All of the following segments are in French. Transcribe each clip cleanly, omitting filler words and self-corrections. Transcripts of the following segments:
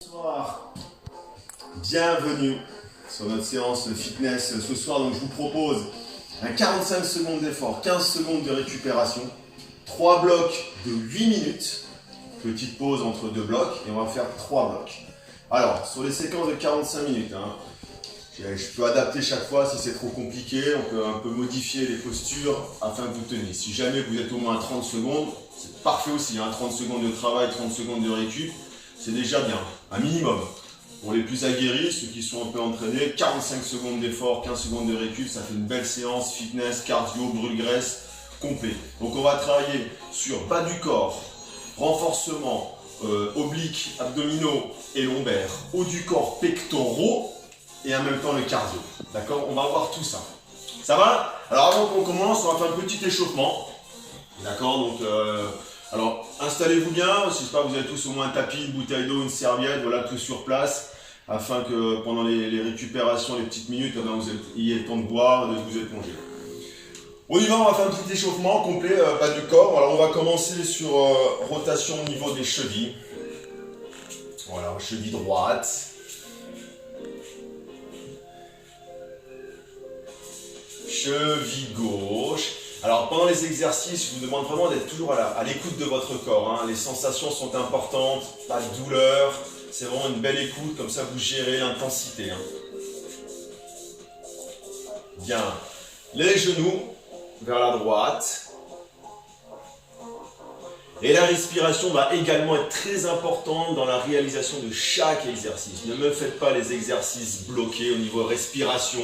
Bonsoir, bienvenue sur notre séance fitness ce soir. Donc je vous propose un 45 secondes d'effort, 15 secondes de récupération, 3 blocs de 8 minutes, petite pause entre 2 blocs et on va faire 3 blocs. Alors sur les séquences de 45 minutes, je peux adapter chaque fois si c'est trop compliqué, on peut un peu modifier les postures afin que vous teniez. Si jamais vous êtes au moins à 30 secondes, c'est parfait aussi, 30 secondes de travail, 30 secondes de récup. C'est déjà bien, un minimum. Pour les plus aguerris, ceux qui sont un peu entraînés, 45 secondes d'effort, 15 secondes de récup, ça fait une belle séance fitness, cardio, brûle-graisse, complet. Donc on va travailler sur bas du corps, renforcement, obliques, abdominaux et lombaires, haut du corps, pectoraux et en même temps le cardio. D'accord? On va voir tout ça. Ça va? Alors avant qu'on commence, on va faire un petit échauffement. D'accord? Donc alors, installez-vous bien, si pas vous avez tous au moins un tapis, une bouteille d'eau, une serviette, voilà, tout sur place, afin que pendant les récupérations, les petites minutes, vous ayez le temps de boire, de vous éponger. On y va, on va faire un petit échauffement complet, bas du corps. Alors, on va commencer sur rotation au niveau des chevilles. Voilà, cheville droite. Cheville gauche. Alors pendant les exercices, je vous demande vraiment d'être toujours à l'écoute de votre corps. Les sensations sont importantes, pas de douleur. C'est vraiment une belle écoute, comme ça vous gérez l'intensité. Bien. Les genoux vers la droite. Et la respiration va également être très importante dans la réalisation de chaque exercice. Ne me faites pas les exercices bloqués au niveau respiration.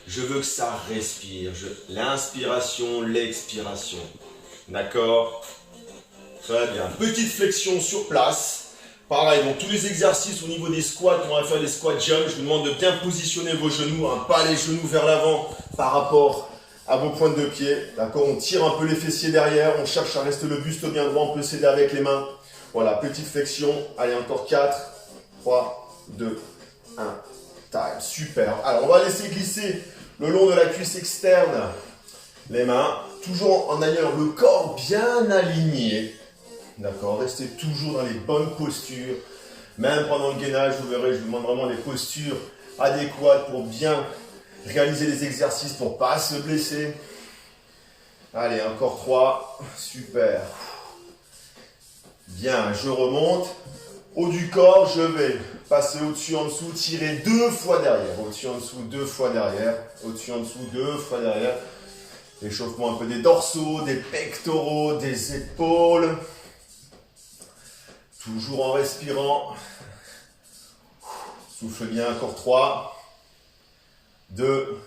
Je veux que ça respire. L'inspiration, l'expiration. D'accord? Très bien. Petite flexion sur place. Pareil, donc tous les exercices au niveau des squats, on va faire des squats jump. Je vous demande de bien positionner vos genoux, pas les genoux vers l'avant par rapport à vos pointes de pied. D'accord? On tire un peu les fessiers derrière, on cherche à rester le buste bien droit, on peut s'aider avec les mains. Voilà, petite flexion. Allez, encore 4, 3, 2, 1. Time. Super. Alors, on va laisser glisser le long de la cuisse externe, les mains, toujours en ayant le corps bien aligné. D'accord? Restez toujours dans les bonnes postures. Même pendant le gainage, vous verrez, je vous demande vraiment les postures adéquates pour bien réaliser les exercices, pour ne pas se blesser. Allez, encore 3. Super. Bien, je remonte. Haut du corps, je vais passer au-dessus, en dessous, tirer 2 fois derrière. Au-dessus, en dessous, 2 fois derrière. Au-dessus, en dessous, 2 fois derrière. Échauffement un peu des dorsaux, des pectoraux, des épaules. Toujours en respirant. Souffle bien, encore 3, 2,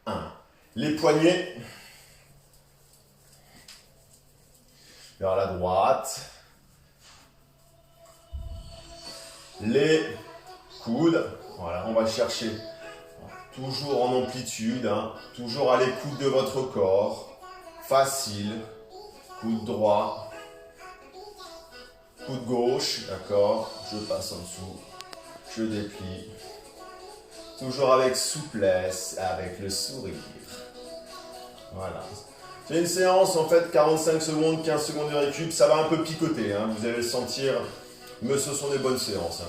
1. Les poignets vers la droite. Les coudes, voilà, on va chercher toujours en amplitude, toujours à l'écoute de votre corps, facile, coude droit, coude gauche, d'accord, je passe en dessous, je déplie, toujours avec souplesse, avec le sourire, voilà. C'est une séance en fait, 45 secondes, 15 secondes de récup, ça va un peu picoter, vous allez le sentir. Mais ce sont des bonnes séances.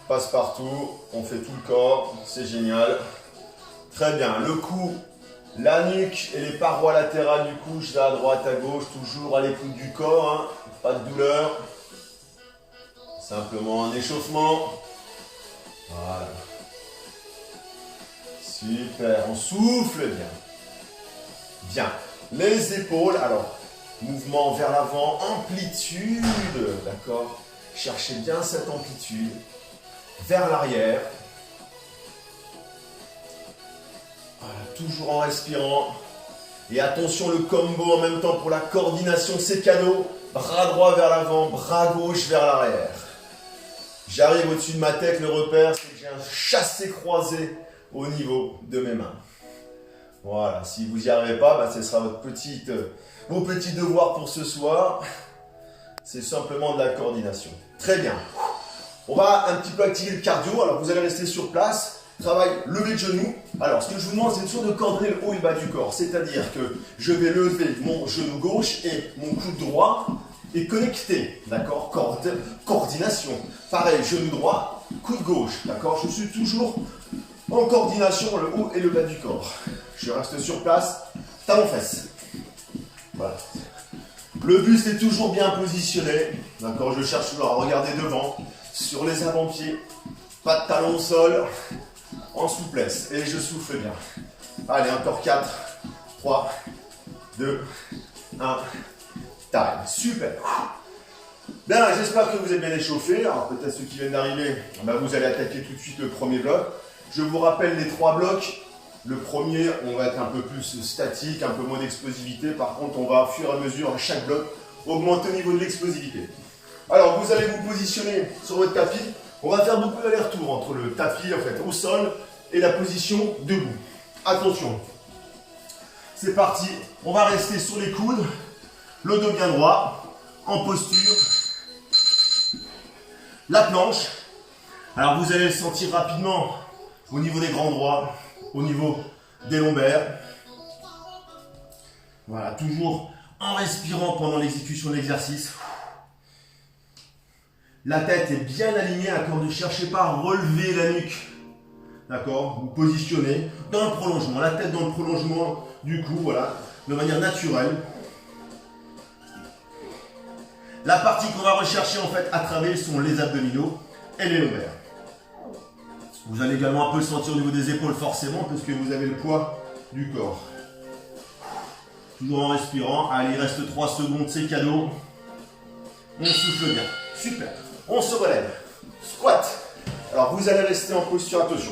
Passe partout, on fait tout le corps, c'est génial. Très bien, le cou, la nuque et les parois latérales du cou, je vais à droite, à gauche, toujours à l'écoute du corps, pas de douleur. Simplement un échauffement. Voilà. Super, on souffle bien. Bien, les épaules, alors, mouvement vers l'avant, amplitude, d'accord? Cherchez bien cette amplitude vers l'arrière. Voilà, toujours en respirant. Et attention, le combo en même temps pour la coordination, c'est cadeau. Bras droit vers l'avant, bras gauche vers l'arrière. J'arrive au-dessus de ma tête, le repère, c'est que j'ai un chassé-croisé au niveau de mes mains. Voilà, si vous n'y arrivez pas, ce sera vos petits devoirs pour ce soir. C'est simplement de la coordination. Très bien. On va un petit peu activer le cardio. Alors, vous allez rester sur place. Travail levé de genoux. Alors, ce que je vous demande, c'est toujours de coordonner le haut et le bas du corps. C'est-à-dire que je vais lever mon genou gauche et mon coude droit et connecté, d'accord? Coordination. Pareil, genou droit, coude gauche, d'accord? Je suis toujours en coordination, le haut et le bas du corps. Je reste sur place, talon fesse. Voilà. Le buste est toujours bien positionné, d'accord? Je cherche toujours à regarder devant, sur les avant-pieds, pas de talon au sol, en souplesse, et je souffle bien. Allez, encore 4, 3, 2, 1, time. Super. Bien, j'espère que vous êtes bien échauffés. Alors peut-être ceux qui viennent d'arriver, vous allez attaquer tout de suite le premier bloc. Je vous rappelle les 3 blocs. Le premier, on va être un peu plus statique, un peu moins d'explosivité. Par contre, on va, au fur et à mesure, à chaque bloc, augmenter au niveau de l'explosivité. Alors, vous allez vous positionner sur votre tapis. On va faire beaucoup d'allers-retours entre le tapis, en fait, au sol, et la position debout. Attention. C'est parti. On va rester sur les coudes, le dos bien droit, en posture. La planche. Alors, vous allez le sentir rapidement au niveau des grands droits, au niveau des lombaires. Voilà, toujours en respirant pendant l'exécution de l'exercice. La tête est bien alignée, d'accord? Ne cherchez pas à relever la nuque. D'accord? Vous positionnez dans le prolongement, la tête dans le prolongement du cou, voilà, de manière naturelle. La partie qu'on va rechercher en fait à travailler sont les abdominaux et les lombaires. Vous allez également un peu le sentir au niveau des épaules forcément parce que vous avez le poids du corps. Toujours en respirant. Allez, il reste 3 secondes, c'est cadeau. On souffle bien. Super. On se relève. Squat. Alors vous allez rester en posture, attention.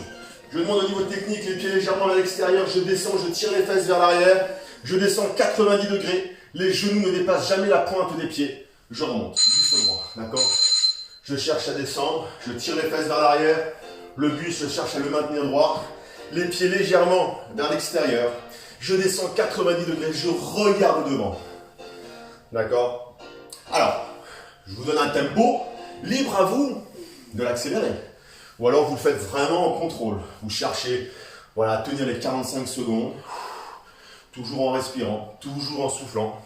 Je demande au niveau technique, les pieds légèrement vers l'extérieur. Je descends, je tire les fesses vers l'arrière. Je descends 90 degrés. Les genoux ne dépassent jamais la pointe des pieds. Je remonte, juste droit. D'accord? Je cherche à descendre. Je tire les fesses vers l'arrière. Le buste, je cherche à le maintenir droit. Les pieds légèrement vers l'extérieur. Je descends 90 degrés. Je regarde devant. D'accord? Alors, je vous donne un tempo. Libre à vous de l'accélérer. Ou alors vous le faites vraiment en contrôle. Vous cherchez voilà, à tenir les 45 secondes. Toujours en respirant, toujours en soufflant.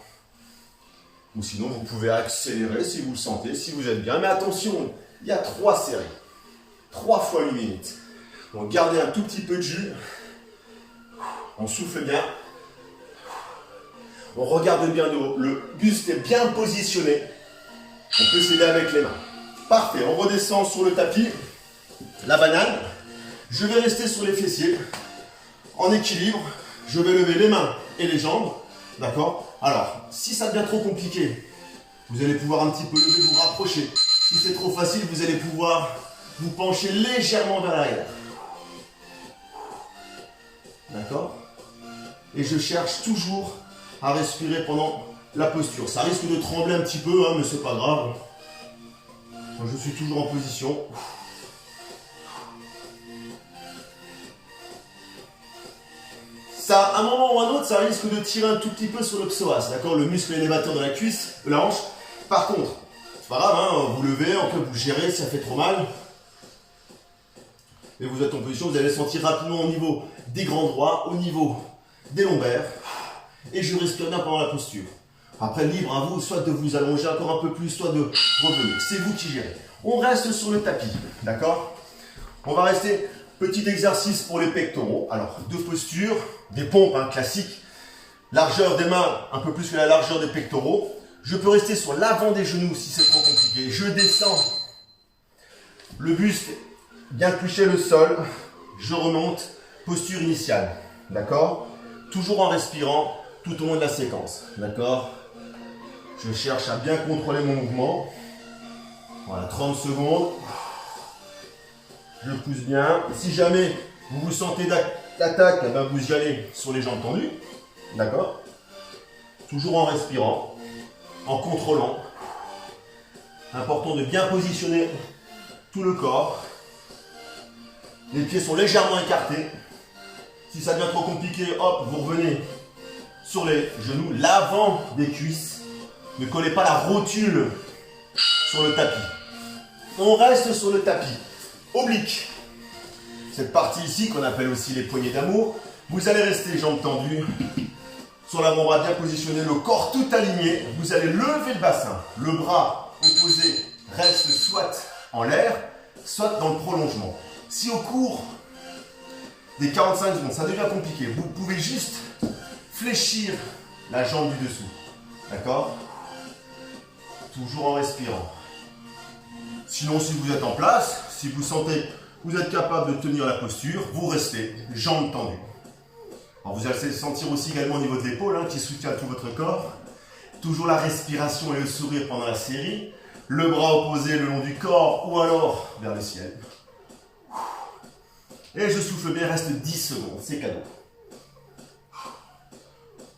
Ou sinon vous pouvez accélérer si vous le sentez, si vous êtes bien. Mais attention, il y a 3 séries. 3 fois 8 minutes. Donc gardez un tout petit peu de jus. On souffle bien. On regarde bien de haut. Le buste est bien positionné. On peut s'aider avec les mains. Parfait. On redescend sur le tapis. La banane. Je vais rester sur les fessiers. En équilibre. Je vais lever les mains et les jambes. D'accord? Alors, si ça devient trop compliqué, vous allez pouvoir un petit peu lever, vous rapprocher. Si c'est trop facile, vous allez pouvoir vous pencher légèrement vers l'arrière. D'accord? Et je cherche toujours à respirer pendant la posture. Ça risque de trembler un petit peu, hein, mais c'est pas grave. Je suis toujours en position. Ça, à un moment ou à un autre, ça risque de tirer un tout petit peu sur le psoas, d'accord? Le muscle élévateur de la cuisse, de la hanche. Par contre, c'est pas grave, hein, vous levez, en tout cas vous gérez, ça fait trop mal. Et vous êtes en position, vous allez sentir rapidement au niveau des grands droits, au niveau des lombaires. Et je respire bien pendant la posture. Après, libre à vous, soit de vous allonger encore un peu plus, soit de revenir. C'est vous qui gérez. On reste sur le tapis, d'accord? On va rester, petit exercice pour les pectoraux. Alors, 2 postures, des pompes hein, classiques. Largeur des mains, un peu plus que la largeur des pectoraux. Je peux rester sur l'avant des genoux si c'est trop compliqué. Je descends. Le buste bien touché le sol. Je remonte. Posture initiale. D'accord? Toujours en respirant tout au long de la séquence. D'accord? Je cherche à bien contrôler mon mouvement. Voilà, 30 secondes. Je pousse bien. Si jamais vous vous sentez d'attaque, eh ben vous y allez sur les jambes tendues. D'accord? Toujours en respirant, en contrôlant. Important de bien positionner tout le corps. Les pieds sont légèrement écartés. Si ça devient trop compliqué, hop, vous revenez sur les genoux, l'avant des cuisses. Ne collez pas la rotule sur le tapis. On reste sur le tapis. Oblique. Cette partie ici qu'on appelle aussi les poignées d'amour. Vous allez rester jambes tendues. sur l'avant-bras bien positionné, le corps tout aligné. Vous allez lever le bassin. Le bras opposé reste soit en l'air, soit dans le prolongement. Si au cours des 45 secondes, ça devient compliqué, vous pouvez juste fléchir la jambe du dessous. D'accord? Toujours en respirant. Sinon, si vous êtes en place, si vous sentez que vous êtes capable de tenir la posture, vous restez, jambes tendues. Alors vous allez sentir aussi également au niveau de l'épaule qui soutient tout votre corps. Toujours la respiration et le sourire pendant la série. Le bras opposé le long du corps ou alors vers le ciel. Et je souffle bien, il reste 10 secondes, c'est cadeau.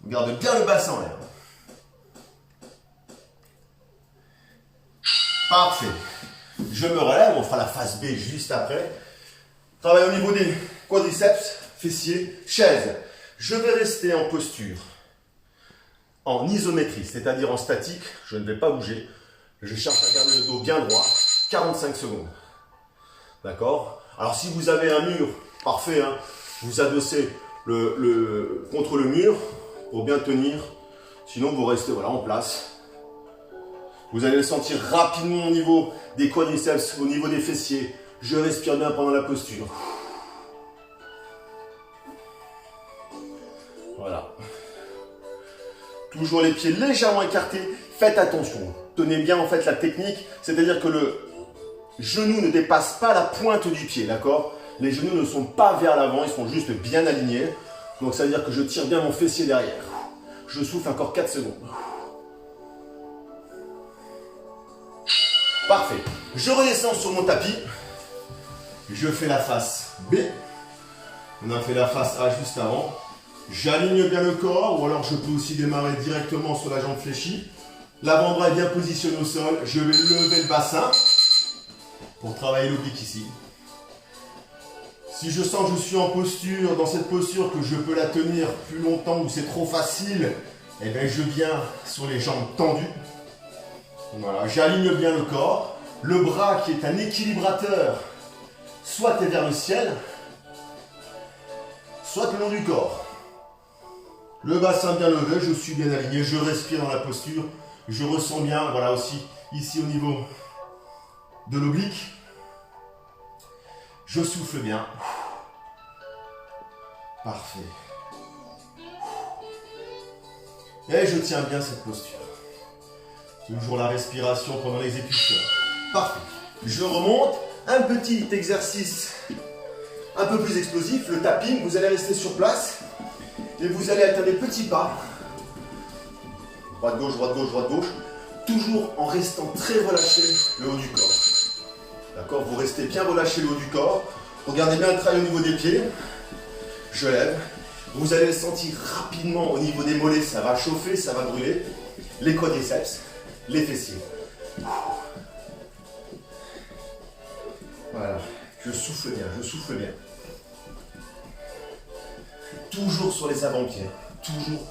On garde bien le bassin en l'air. Parfait. Je me relève, on fera la phase B juste après. Travaille au niveau des quadriceps, fessiers, chaise. Je vais rester en posture, en isométrie, c'est-à-dire en statique. Je ne vais pas bouger. Je cherche à garder le dos bien droit, 45 secondes. D'accord? Alors si vous avez un mur, parfait, vous adossez contre le mur pour bien tenir. Sinon vous restez voilà, en place. Vous allez le sentir rapidement au niveau des quadriceps, au niveau des fessiers. Je respire bien pendant la posture. Voilà. Toujours les pieds légèrement écartés. Faites attention. Tenez bien en fait la technique. C'est-à-dire que le genou ne dépasse pas la pointe du pied. D'accord? Les genoux ne sont pas vers l'avant. Ils sont juste bien alignés. Donc ça veut dire que je tire bien mon fessier derrière. Je souffle encore 4 secondes. Parfait. Je redescends sur mon tapis. Je fais la face B. On a fait la face A juste avant. J'aligne bien le corps, ou alors je peux aussi démarrer directement sur la jambe fléchie. L'avant-bras est bien positionné au sol. Je vais lever le bassin pour travailler l'oblique ici. Si je sens que je suis en posture, dans cette posture, que je peux la tenir plus longtemps ou c'est trop facile, eh bien je viens sur les jambes tendues. Voilà, j'aligne bien le corps. Le bras qui est un équilibrateur, soit est vers le ciel, soit le long du corps. Le bassin bien levé, je suis bien aligné, je respire dans la posture. Je ressens bien, voilà aussi, ici au niveau de l'oblique. Je souffle bien. Parfait. Et je tiens bien cette posture. Toujours la respiration pendant l'exécution. Parfait. Je remonte. Un petit exercice un peu plus explosif, le tapping. Vous allez rester sur place et vous allez alterner petits pas. Droite-gauche, droite-gauche, droite-gauche. Toujours en restant très relâché le haut du corps. D'accord? Vous restez bien relâché le haut du corps. Regardez bien le travail au niveau des pieds. Je lève. Vous allez le sentir rapidement au niveau des mollets. Ça va chauffer, ça va brûler. Les quadriceps, les fessiers. Voilà. Je souffle bien, je souffle bien. Toujours sur les avant-pieds. Toujours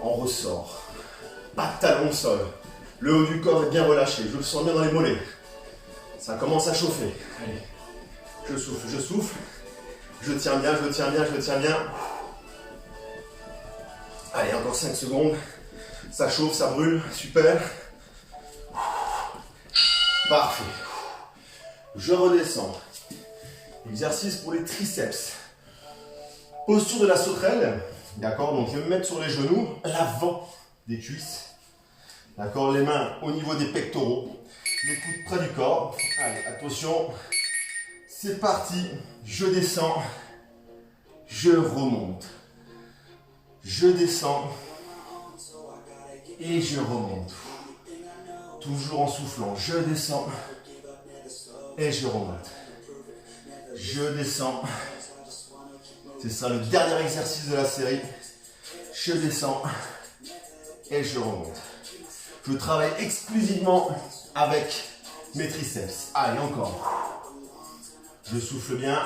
en ressort. Pas de talon au sol. Le haut du corps est bien relâché. Je le sens bien dans les mollets. Ça commence à chauffer. Allez. Je souffle, je souffle. Je tiens bien, je tiens bien, je tiens bien. Allez, encore 5 secondes. Ça chauffe, ça brûle. Super. Parfait. Je redescends. Exercice pour les triceps. Posture de la sauterelle. D'accord, donc je vais me mettre sur les genoux, l'avant des cuisses. D'accord, les mains au niveau des pectoraux. Les coudes près du corps. Allez, attention. C'est parti. Je descends. Je remonte. Je descends. Et je remonte. Toujours en soufflant. Je descends. Et je remonte. Je descends. C'est ça le dernier exercice de la série. Je descends. Et je remonte. Je travaille exclusivement avec mes triceps. Allez, encore. Je souffle bien.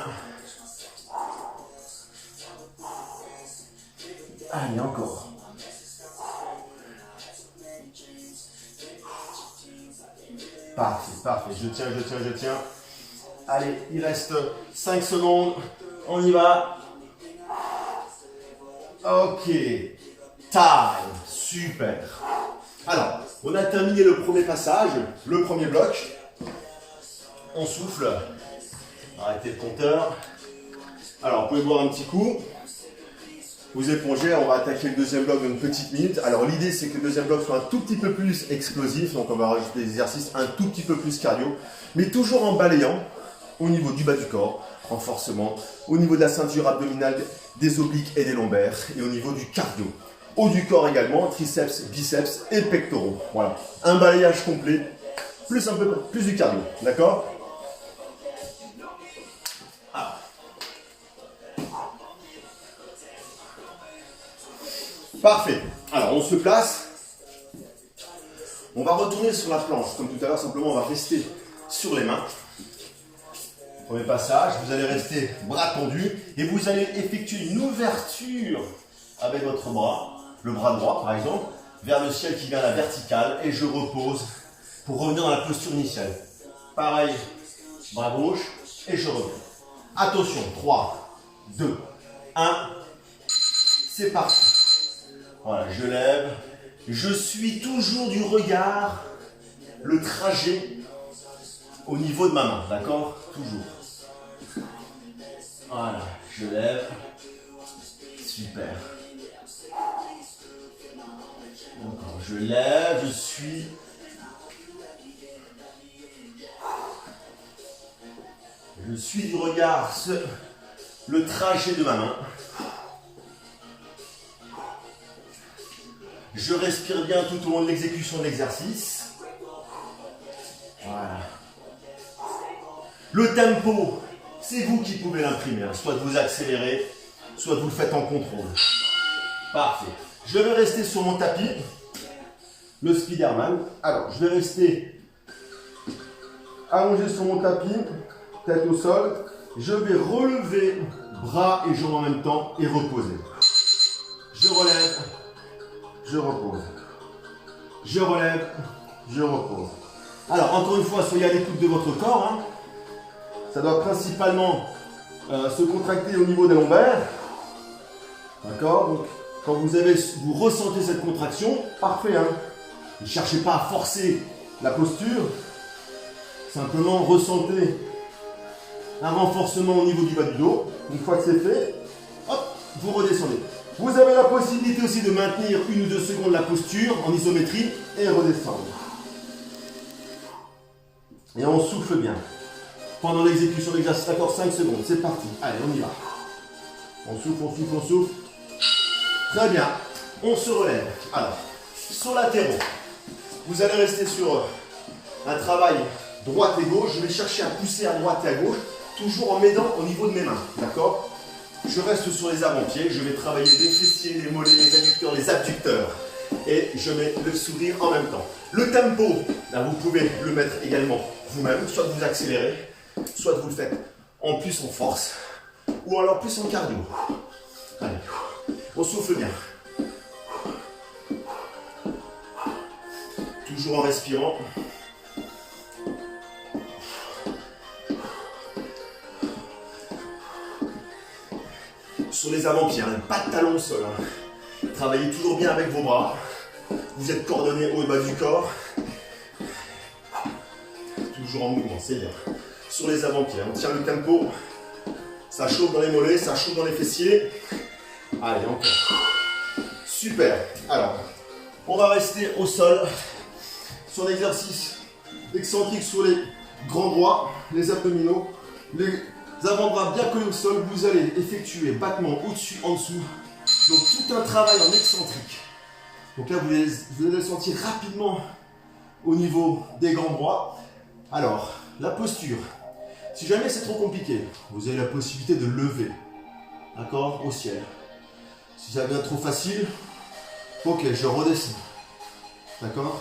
Allez, encore. Parfait, parfait. Je tiens, je tiens, je tiens. Allez, il reste 5 secondes. On y va. Ok. time. Super. Alors, on a terminé le premier passage, le premier bloc. On souffle. Arrêtez le compteur. Alors, vous pouvez boire un petit coup. Vous épongez, on va attaquer le deuxième bloc dans une petite minute. Alors, l'idée, c'est que le deuxième bloc soit un tout petit peu plus explosif. Donc, on va rajouter des exercices un tout petit peu plus cardio. Mais toujours en balayant au niveau du bas du corps. Renforcement au niveau de la ceinture abdominale, des obliques et des lombaires. Et au niveau du cardio. Haut du corps également, triceps, biceps et pectoraux. Voilà, un balayage complet, plus un peu plus du cardio, d'accord? Parfait. Alors, on se place. On va retourner sur la planche. Comme tout à l'heure, simplement, on va rester sur les mains. Premier passage, vous allez rester bras tendus et vous allez effectuer une ouverture avec votre bras. Le bras droit, par exemple, vers le ciel qui vient à la verticale et je repose pour revenir dans la posture initiale. Pareil, bras gauche et je reviens. Attention, 3, 2, 1, c'est parti. Voilà, je lève, je suis toujours du regard, le trajet au niveau de ma main, d'accord? Toujours. Voilà, je lève, super. Encore, je lève, je suis. Je suis du regard le trajet de ma main. Je respire bien tout au long de l'exécution de l'exercice. Voilà. Le tempo, c'est vous qui pouvez l'imprimer. Soit vous accélérez, soit vous le faites en contrôle. Parfait. Je vais rester sur mon tapis, le Spiderman. Alors, je vais rester allongé sur mon tapis, tête au sol. Je vais relever bras et jambes en même temps et reposer. Je relève, je repose. Je relève, je repose. Alors, encore une fois, soyez à l'écoute de votre corps. Hein. Ça doit principalement se contracter au niveau des lombaires. D'accord? Donc, quand vous ressentez cette contraction, parfait. Hein. Ne cherchez pas à forcer la posture. Simplement ressentez un renforcement au niveau du bas du dos. Une fois que c'est fait, hop, vous redescendez. Vous avez la possibilité aussi de maintenir 1 ou 2 secondes la posture en isométrie et redescendre. Et on souffle bien. Pendant l'exécution de l'exercice, d'accord, 5 secondes, c'est parti. Allez, on y va. On souffle, on souffle, on souffle. Très bien, on se relève. Alors, sur latéraux, vous allez rester sur un travail droite et gauche. Je vais chercher à pousser à droite et à gauche, toujours en m'aidant au niveau de mes mains. D'accord? Je reste sur les avant-pieds. Je vais travailler les fessiers, les mollets, les adducteurs, les abducteurs. Et je mets le sourire en même temps. Le tempo, là, vous pouvez le mettre également vous-même. Soit vous accélérez, soit vous le faites en plus en force, ou alors plus en cardio. Allez. On souffle bien. Toujours en respirant. Sur les avant-pieds, hein, pas de talons au sol. Hein. Travaillez toujours bien avec vos bras. Vous êtes coordonnés haut et bas du corps. Toujours en mouvement, c'est bien. Sur les avant-pieds, on tient le tempo. Ça chauffe dans les mollets, ça chauffe dans les fessiers. Allez, encore. Super. Alors, on va rester au sol sur l'exercice excentrique sur les grands bras, les abdominaux, les avant-bras bien collés au sol. Vous allez effectuer battement au-dessus, en dessous. Donc, tout un travail en excentrique. Donc là, vous allez le sentir rapidement au niveau des grands bras. Alors, la posture. Si jamais c'est trop compliqué, vous avez la possibilité de lever. D'accord? Au ciel. Si ça devient trop facile, ok, je redescends. D'accord?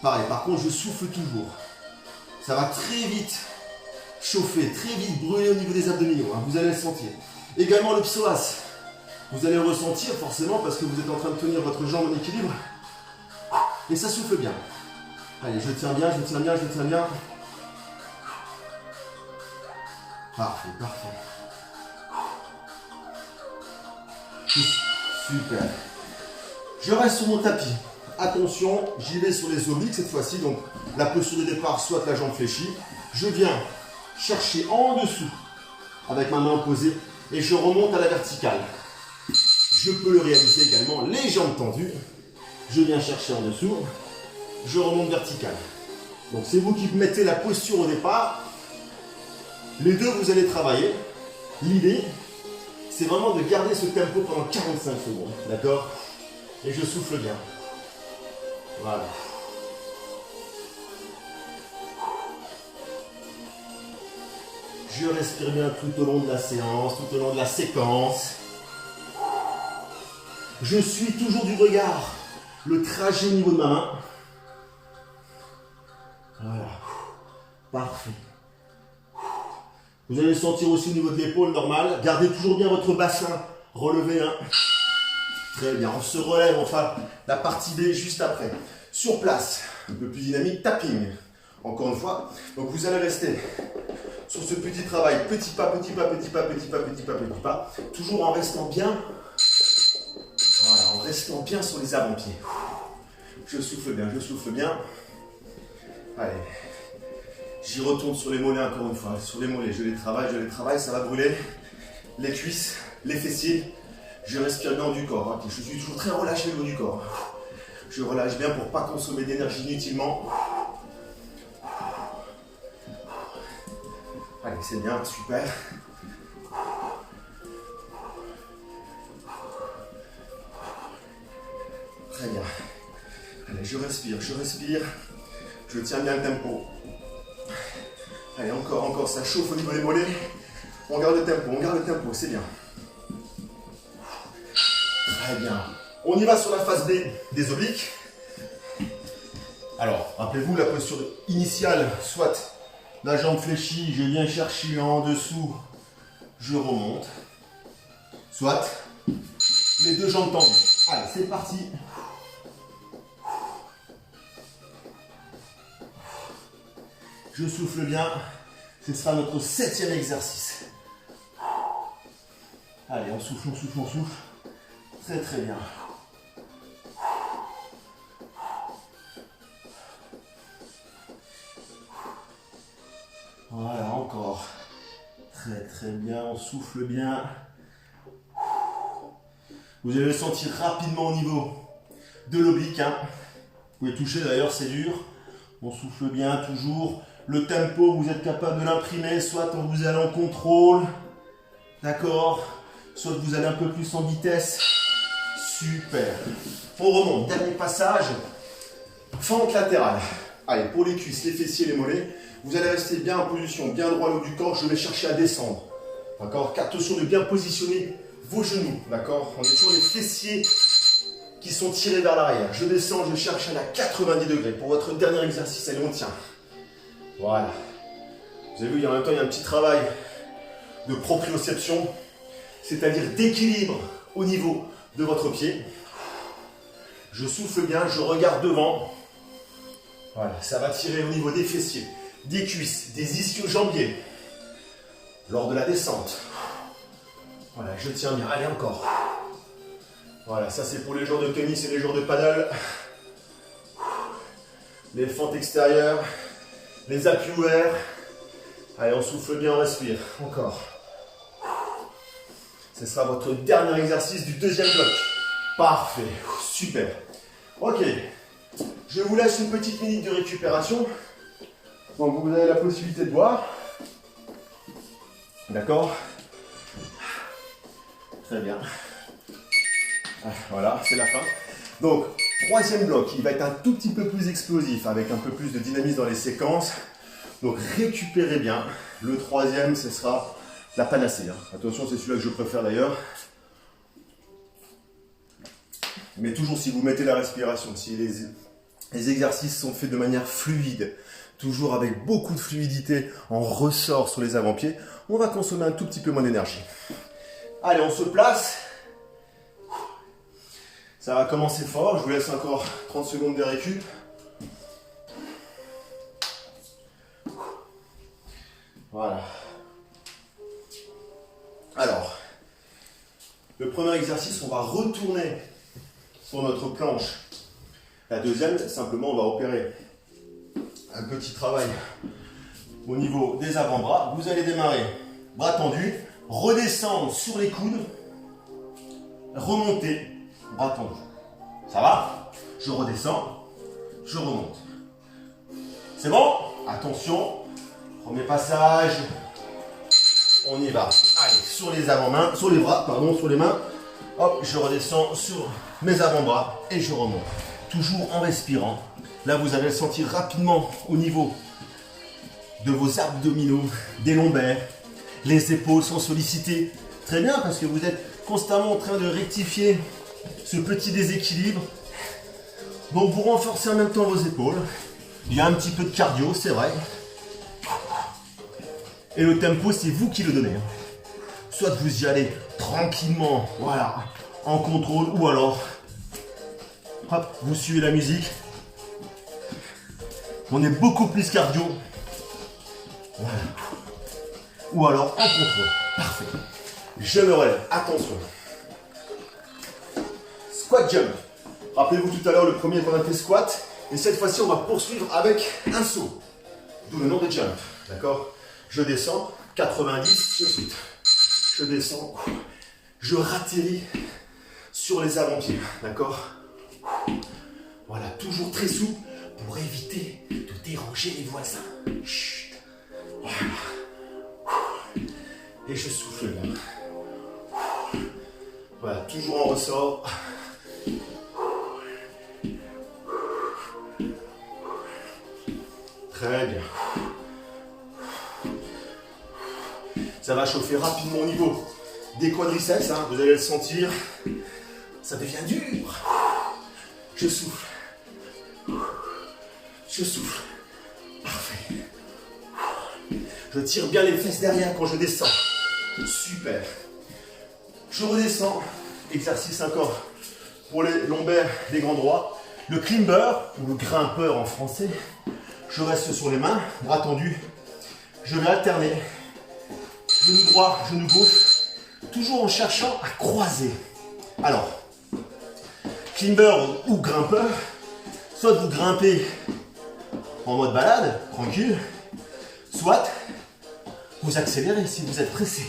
Pareil, par contre, je souffle toujours. Ça va très vite chauffer, très vite brûler au niveau des abdominaux. Hein, vous allez le sentir. Également le psoas. Vous allez le ressentir forcément parce que vous êtes en train de tenir votre jambe en équilibre. Et ça souffle bien. Allez, je tiens bien, je tiens bien, je tiens bien. Parfait, parfait. Super. Je reste sur mon tapis. Attention, j'y vais sur les obliques cette fois-ci. Donc la posture de départ, soit la jambe fléchie. Je viens chercher en dessous avec ma main opposée et je remonte à la verticale. Je peux le réaliser également les jambes tendues. Je viens chercher en dessous. Je remonte vertical. Donc c'est vous qui mettez la posture au départ. Les deux, vous allez travailler. L'idée, c'est vraiment de garder ce tempo pendant 45 secondes. D'accord? Et je souffle bien. Voilà. Je respire bien tout au long de la séance, tout au long de la séquence. Je suis toujours du regard le trajet au niveau de ma main. Voilà. Parfait. Vous allez le sentir aussi au niveau de l'épaule, normal. Gardez toujours bien votre bassin relevé. Hein. Très bien. On se relève, on fera la partie B juste après. Sur place, un peu plus dynamique, tapping. Encore une fois. Donc vous allez rester sur ce petit travail. Petit pas, petit pas, petit pas, petit pas, petit pas, petit pas. Toujours en restant bien. Voilà, en restant bien sur les avant-pieds. Je souffle bien, je souffle bien. Allez. J'y retourne sur les mollets encore une fois. Sur les mollets, je les travaille, ça va brûler. Les cuisses, les fessiers. Je respire bien du corps. Okay. Je suis toujours très relâché au niveau du corps. Je relâche bien pour ne pas consommer d'énergie inutilement. Allez, c'est bien, super. Très bien. Allez, je respire. Je tiens bien le tempo. Allez, encore, ça chauffe au niveau des mollets. On garde le tempo, c'est bien. Très bien. On y va sur la phase B des obliques. Alors, rappelez-vous la posture initiale, soit la jambe fléchie, je viens chercher en dessous, je remonte. Soit les deux jambes tendues. Allez, c'est parti. Je souffle bien. Ce sera notre 7e exercice. Allez, on souffle. Très très bien. Voilà, encore. Très très bien, on souffle bien. Vous allez le sentir rapidement au niveau de l'oblique. Hein. Vous pouvez toucher d'ailleurs, c'est dur. On souffle bien toujours. Le tempo, vous êtes capable de l'imprimer, soit vous allez en contrôle. D'accord? Soit vous allez un peu plus en vitesse. Super. On remonte. Dernier passage. Fente latérale. Allez, pour les cuisses, les fessiers, les mollets, vous allez rester bien en position, bien droit le haut du corps. Je vais chercher à descendre. D'accord? Attention de bien positionner vos genoux. D'accord? On est toujours les fessiers qui sont tirés vers l'arrière. Je descends, je cherche à la 90 degrés. Pour votre dernier exercice, allez, on tient. Voilà. Vous avez vu, en même temps, il y a un petit travail de proprioception, c'est-à-dire d'équilibre au niveau de votre pied. Je souffle bien, je regarde devant. Voilà, ça va tirer au niveau des fessiers, des cuisses, des ischio-jambiers. Lors de la descente. Voilà, je tiens bien. Allez, encore. Voilà, ça c'est pour les joueurs de tennis et les joueurs de paddle. Les fentes extérieures, les appuis ouverts. Allez, on souffle bien, on respire. Encore. Ce sera votre dernier exercice du deuxième bloc. Parfait, super. Ok, je vous laisse une petite minute de récupération. Donc vous avez la possibilité de boire. D'accord? Très bien. Voilà, c'est la fin. Donc, troisième bloc, il va être un tout petit peu plus explosif, avec un peu plus de dynamisme dans les séquences. Donc, récupérez bien. Le troisième, ce sera la panacée. Attention, c'est celui-là que je préfère d'ailleurs. Mais toujours, si vous mettez la respiration, si les exercices sont faits de manière fluide, toujours avec beaucoup de fluidité en ressort sur les avant-pieds, on va consommer un tout petit peu moins d'énergie. Allez, on se place. Ça va commencer fort. Je vous laisse encore 30 secondes de récup. Voilà. Alors, le premier exercice, on va retourner sur notre planche. La deuxième, simplement, on va opérer un petit travail au niveau des avant-bras. Vous allez démarrer bras tendus, redescendre sur les coudes, remonter, bras tendus. Ça va? Je redescends, je remonte. C'est bon? Attention, premier passage. On y va. Allez, sur les avant-mains, sur les bras, pardon, sur les mains. Hop, je redescends sur mes avant-bras et je remonte. Toujours en respirant. Là, vous allez le sentir rapidement au niveau de vos abdominaux, des lombaires. Les épaules sont sollicitées. Très bien, parce que vous êtes constamment en train de rectifier ce petit déséquilibre. Donc, vous renforcez en même temps vos épaules. Il y a un petit peu de cardio, c'est vrai. Et le tempo, c'est vous qui le donnez. Soit vous y allez tranquillement, voilà, en contrôle, ou alors, hop, vous suivez la musique. On est beaucoup plus cardio. Voilà. Ou alors en contrôle. Parfait. Je me relève. Attention. Squat jump. Rappelez-vous tout à l'heure le premier qu'on a fait squat. Et cette fois-ci, on va poursuivre avec un saut. D'où le nom de jump. D'accord? Je descends. 90, je saute. Je descends. Je ratterris sur les avant-pieds. D'accord? Voilà. Toujours très souple pour éviter de déranger les voisins. Chut. Voilà. Et je souffle bien. Voilà, toujours en ressort. Très bien. Ça va chauffer rapidement au niveau des quadriceps, hein, vous allez le sentir. Ça devient dur. Je souffle. Je souffle. Parfait. Je tire bien les fesses derrière quand je descends. Super. Je redescends. Exercice encore pour les lombaires des grands droits. Le climber, ou le grimpeur en français. Je reste sur les mains, bras tendus. Je vais alterner. Genou droit, genou gauche. Toujours en cherchant à croiser. Alors, climber ou grimpeur. Soit vous grimpez en mode balade, tranquille. Soit vous accélérez si vous êtes pressé.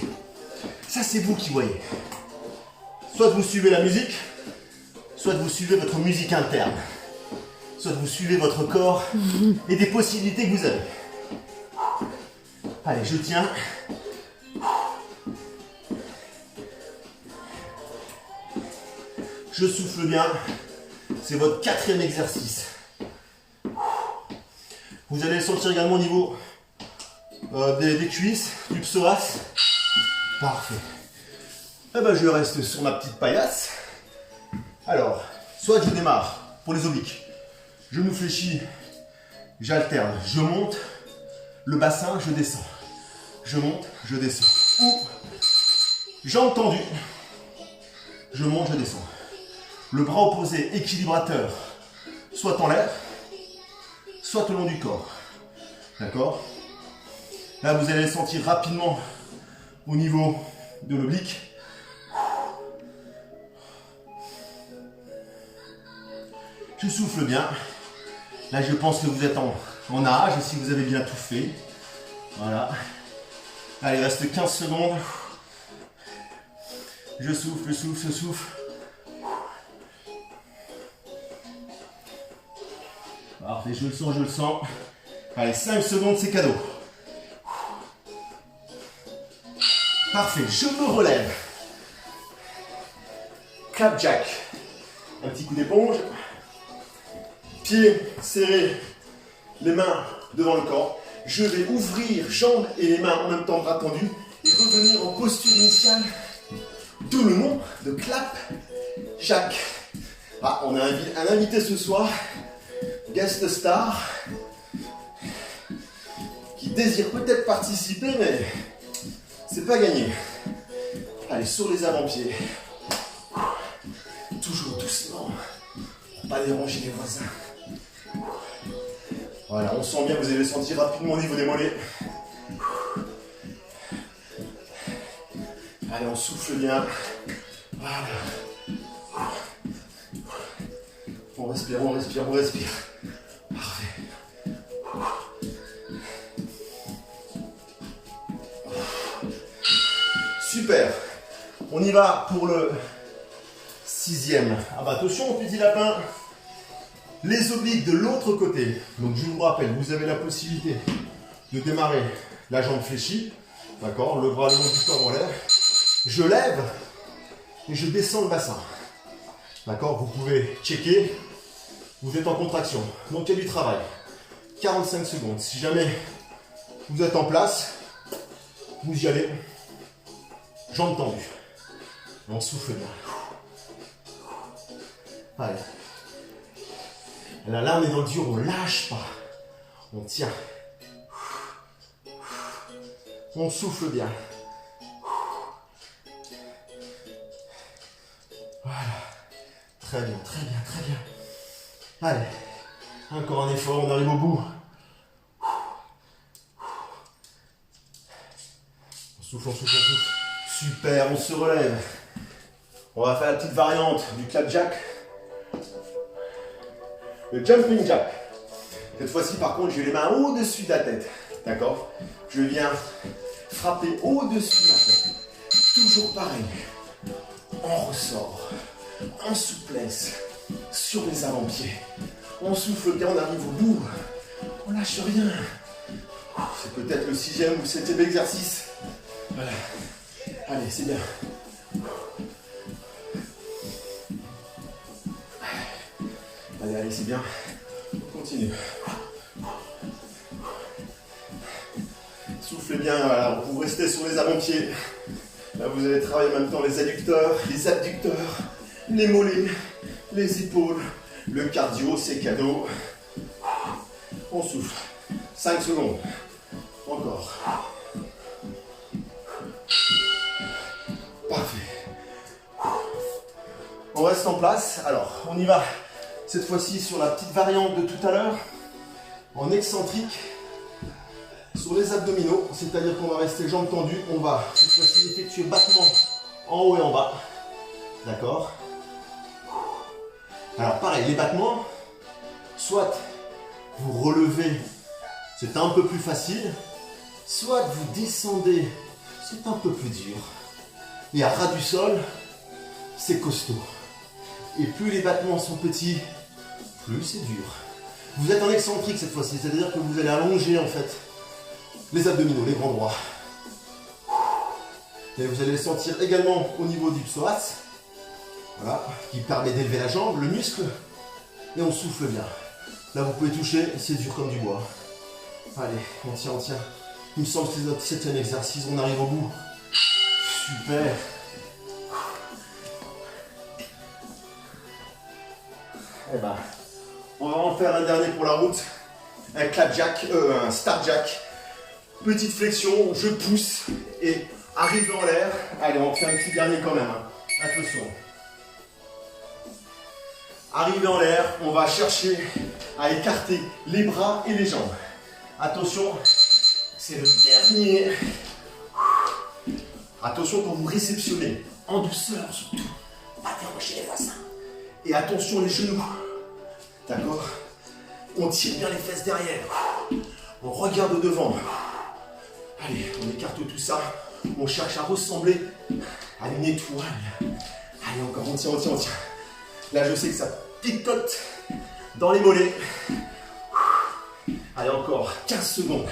Ça, c'est vous qui voyez. Soit vous suivez la musique, soit vous suivez votre musique interne. Soit vous suivez votre corps et des possibilités que vous avez. Allez, je tiens. Je souffle bien. C'est votre 4e exercice. Vous allez le sentir également au niveau des cuisses, du psoas. Parfait. Eh ben, je reste sur ma petite paillasse. Alors, soit je démarre pour les obliques. Genou fléchi, j'alterne. Je monte le bassin, je descends. Je monte, je descends. Ou jambes tendues. Je monte, je descends. Le bras opposé, équilibrateur, soit en l'air, soit au long du corps. D'accord? Là, vous allez le sentir rapidement au niveau de l'oblique. Je souffle bien. Là, je pense que vous êtes en nage, si vous avez bien tout fait. Voilà. Allez, il reste 15 secondes. Je souffle, je souffle, je souffle. Parfait, je le sens, je le sens. Allez, 5 secondes, c'est cadeau. Parfait, je me relève. Clapjack. Un petit coup d'éponge. Pieds serrés, les mains devant le corps. Je vais ouvrir jambes et les mains en même temps, bras tendus, et revenir en posture initiale. D'où le nom de Clap Jack. Ah, on a un invité ce soir, guest star, qui désire peut-être participer, mais c'est pas gagné. Allez, sur les avant-pieds. Toujours doucement, pour pas déranger les voisins. Voilà, on sent bien, vous allez le sentir rapidement au niveau des mollets. Allez, on souffle bien. Voilà. On respire, on respire, on respire. Parfait. Super. On y va pour le 6e. Ah bah attention, petit lapin. Les obliques de l'autre côté. Donc je vous rappelle, vous avez la possibilité de démarrer la jambe fléchie. D'accord, le bras le long du corps en l'air. Je lève et je descends le bassin. D'accord, vous pouvez checker. Vous êtes en contraction. Donc il y a du travail. 45 secondes. Si jamais vous êtes en place, vous y allez. Jambes tendues. On souffle bien. Allez. Là, on est dans le dur, on ne lâche pas. On tient. On souffle bien. Voilà. Très bien, très bien, très bien. Allez. Encore un effort, on arrive au bout. On souffle, on souffle, on souffle. Super, on se relève. On va faire la petite variante du clap jack. Le jumping jack. Cette fois-ci, par contre, j'ai les mains au-dessus de la tête. D'accord? Je viens frapper au-dessus de la tête. Toujours pareil. On ressort. En souplesse. Sur les avant-pieds. On souffle bien, on arrive au bout. On lâche rien. C'est peut-être le 6e ou 7e exercice. Voilà. Allez, c'est bien. Allez, allez, c'est bien. Continue. Soufflez bien, voilà. Vous restez sur les avant-pieds. Là, vous allez travailler en même temps les adducteurs, les abducteurs, les mollets, les épaules. Le cardio, c'est cadeau. On souffle. 5 secondes. Encore. Parfait. On reste en place. Alors, on y va. Cette fois-ci sur la petite variante de tout à l'heure. En excentrique. Sur les abdominaux. C'est-à-dire qu'on va rester jambes tendues. On va cette fois-ci effectuer battement en haut et en bas. D'accord? Alors pareil, les battements. Soit vous relevez. C'est un peu plus facile. Soit vous descendez. C'est un peu plus dur. Et à ras du sol, c'est costaud. Et plus les battements sont petits, plus c'est dur. Vous êtes en excentrique cette fois-ci, c'est-à-dire que vous allez allonger en fait les abdominaux, les grands droits. Et vous allez le sentir également au niveau du psoas, voilà, qui permet d'élever la jambe, le muscle, et on souffle bien. Là vous pouvez toucher, c'est dur comme du bois. Allez, on tient, on tient. Il me semble que c'est notre 7e exercice, on arrive au bout. Super. Eh ben, on va en faire un dernier pour la route. Un clap jack, un start jack. Petite flexion, je pousse et arrive en l'air. Allez, on fait un petit dernier quand même. Hein. Attention. Arrivé en l'air, on va chercher à écarter les bras et les jambes. Attention, c'est le dernier. Attention quand vous réceptionnez, en douceur surtout, pas déroger les voisins. Et attention les genoux, d'accord? On tire bien les fesses derrière, on regarde devant. Allez, on écarte tout ça, on cherche à ressembler à une étoile. Allez encore, on tient, on tient, on tient. Là je sais que ça picote dans les mollets. Allez encore, 15 secondes.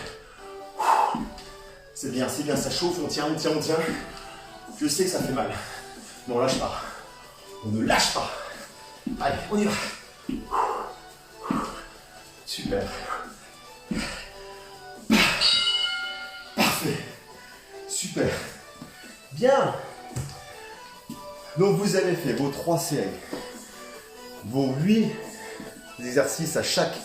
C'est bien, ça chauffe, on tient, on tient, on tient. Je sais que ça fait mal, mais on lâche pas. On ne lâche pas. Allez, on y va. Super. Parfait. Super. Bien. Donc vous avez fait vos 3 séries. Vos 8 exercices à chaque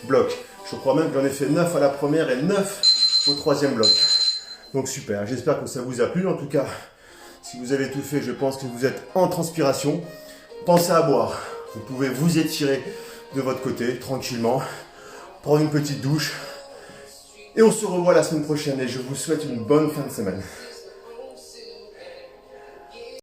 bloc. Je crois même que j'en ai fait 9 à la première et 9 au 3e bloc. Donc super, j'espère que ça vous a plu. En tout cas, si vous avez tout fait, je pense que vous êtes en transpiration. Pensez à boire. Vous pouvez vous étirer de votre côté, tranquillement. Prendre une petite douche. Et on se revoit la semaine prochaine. Et je vous souhaite une bonne fin de semaine.